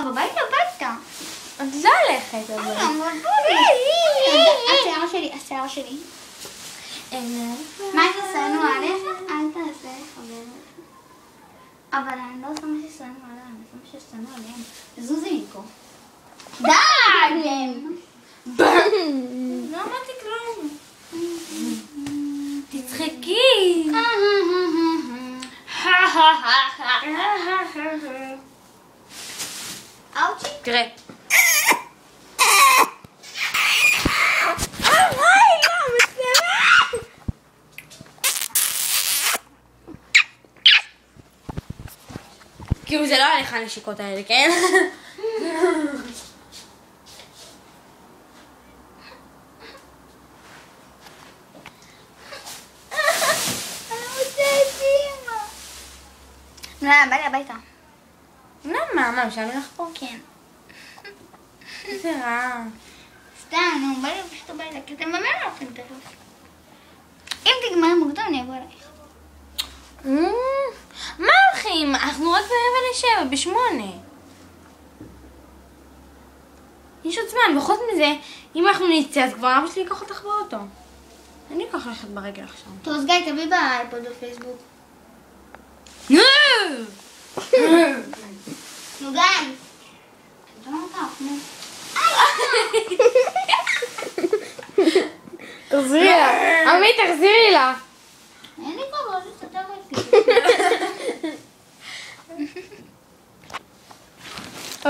הביתה. את לא הולכת, אבל. השיער שלי. מה ששנוא עליך? אל תעשה חבר. אבל אני לא עושה מה ששנוא עליהם, אני עושה מה ששנוא עליהם. זוזי מפה. די! לא אמרתי כלום. תצחקי. אאוצ'י? תראה. כאילו זה לא עליך הנשיקות האלה, כן? בא לי הביתה. למה? מה, משלמים לך פה? כן. איזה רע. סתם, נו, בא לי פשוט הביתה, כי אתם ממש לא הולכים תכף. אם תגמרי מוקדם, אני אבוא אלייך. מה הולכים? אנחנו רק ב7:45, ב8. יש עוד זמן, וחוץ מזה, אם אנחנו נצא, אז כבר אבא שלי ייקח אותך באוטו. אני אקח ללכת ברגל עכשיו. טוב, אז גיא, תביא באייפוד בפייסבוק. נו! נו, גיא. תחזירי לה. עמית, תחזירי לה. אין לי כבוד, תסתכל איתי.